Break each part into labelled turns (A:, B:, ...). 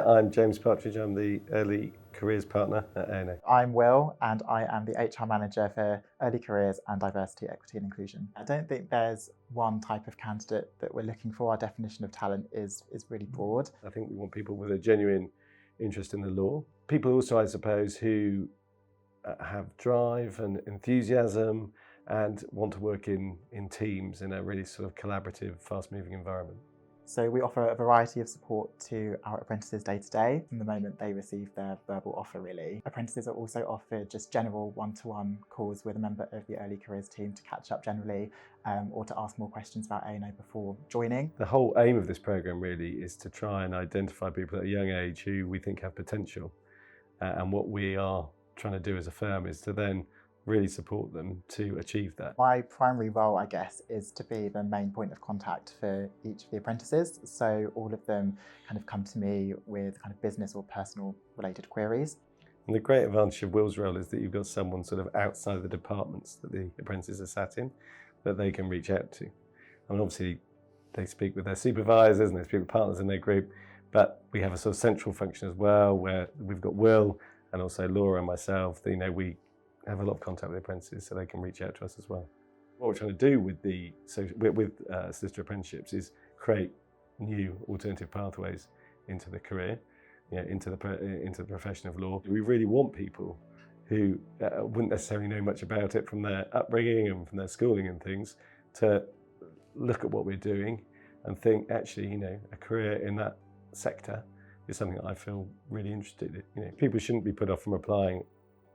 A: I'm James Partridge, I'm the Early Careers Partner at A&O.
B: I'm Will, and I am the HR Manager for Early Careers and Diversity, Equity and Inclusion. I don't think there's one type of candidate that we're looking for. Our definition of talent is really broad.
A: I think we want people with a genuine interest in the law. People also, I suppose, who have drive and enthusiasm and want to work in teams in a really sort of collaborative, fast-moving environment.
B: So we offer a variety of support to our apprentices day to day from the moment they receive their verbal offer, really. Apprentices are also offered just general one-to-one calls with a member of the early careers team to catch up generally or to ask more questions about A&O before joining.
A: The whole aim of this programme really is to try and identify people at a young age who we think have potential. And what we are trying to do as a firm is to then really support them to achieve that.
B: My primary role, I guess, is to be the main point of contact for each of the apprentices. So all of them kind of come to me with kind of business or personal related queries.
A: And the great advantage of Will's role is that you've got someone sort of outside of the departments that the apprentices are sat in that they can reach out to. I mean, obviously they speak with their supervisors and they speak with partners in their group, but we have a sort of central function as well where we've got Will and also Laura and myself. We have a lot of contact with the apprentices so they can reach out to us as well. What we're trying to do with solicitor apprenticeships is create new alternative pathways into the career, into the profession of law. We really want people who wouldn't necessarily know much about it from their upbringing and from their schooling and things to look at what we're doing and think, actually, a career in that sector is something that I feel really interested in. People shouldn't be put off from applying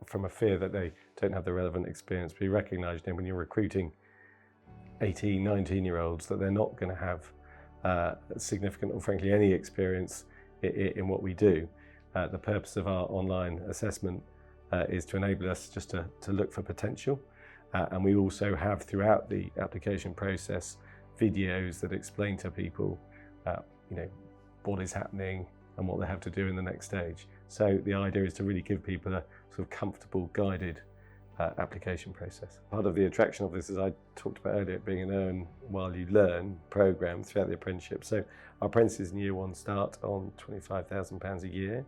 A: from a fear that they don't have the relevant experience. We recognise when you're recruiting 18, 19-year-olds that they're not going to have significant or frankly any experience in what we do. The purpose of our online assessment is to enable us just to look for potential. And we also have throughout the application process videos that explain to people what is happening and what they have to do in the next stage. So the idea is to really give people a sort of comfortable, guided application process. Part of the attraction of this, as I talked about earlier, being an earn while you learn programme throughout the apprenticeship. So our apprentices in year one start on £25,000 a year.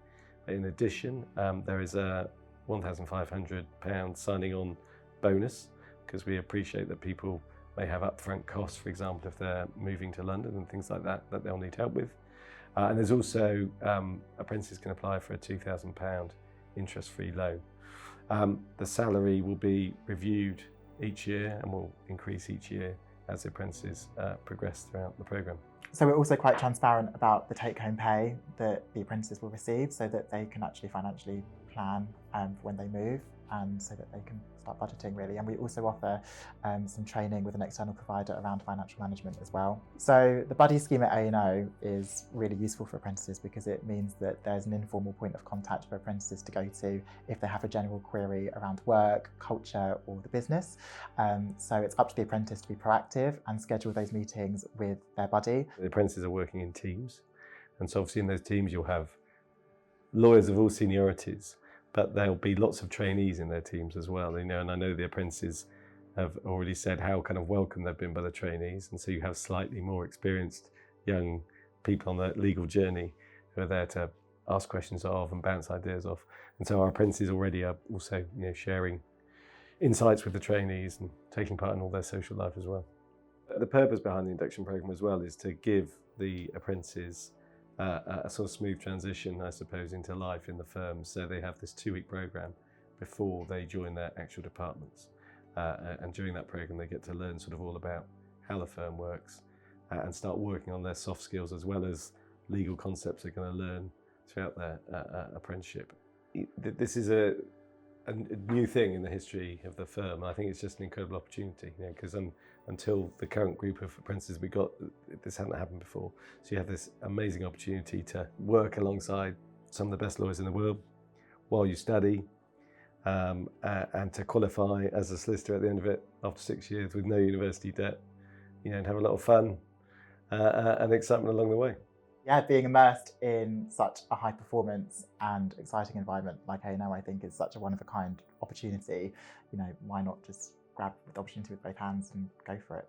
A: In addition, there is a £1,500 signing on bonus because we appreciate that people may have upfront costs, for example, if they're moving to London and things like that they'll need help with. And there's also, apprentices can apply for a £2,000 interest-free loan. The salary will be reviewed each year and will increase each year as the apprentices progress throughout the programme.
B: So we're also quite transparent about the take-home pay that the apprentices will receive so that they can actually financially plan for when they move and so that they can start budgeting really. And we also offer some training with an external provider around financial management as well. So the buddy scheme at A&O is really useful for apprentices because it means that there's an informal point of contact for apprentices to go to if they have a general query around work, culture or the business. So it's up to the apprentice to be proactive and schedule those meetings with their buddy.
A: The apprentices are working in teams, and so obviously in those teams you'll have lawyers of all seniorities, but there'll be lots of trainees in their teams as well, and I know the apprentices have already said how kind of welcome they've been by the trainees, and so you have slightly more experienced young people on the legal journey who are there to ask questions of and bounce ideas off. And so our apprentices already are also sharing insights with the trainees and taking part in all their social life as well. The purpose behind the induction programme as well is to give the apprentices a sort of smooth transition, I suppose, into life in the firm. So they have this 2-week programme before they join their actual departments. And during that programme, they get to learn sort of all about how the firm works and start working on their soft skills as well as legal concepts they're going to learn throughout their apprenticeship. This is a new thing in the history of the firm. I think it's just an incredible opportunity, because until the current group of apprentices we got, this hadn't happened before. So you have this amazing opportunity to work alongside some of the best lawyers in the world while you study, and to qualify as a solicitor at the end of it after 6 years with no university debt, and have a lot of fun and excitement along the way.
B: Yeah, being immersed in such a high performance and exciting environment like A&O, I think is such a one-of-a-kind opportunity. Why not just grab the opportunity with both hands and go for it?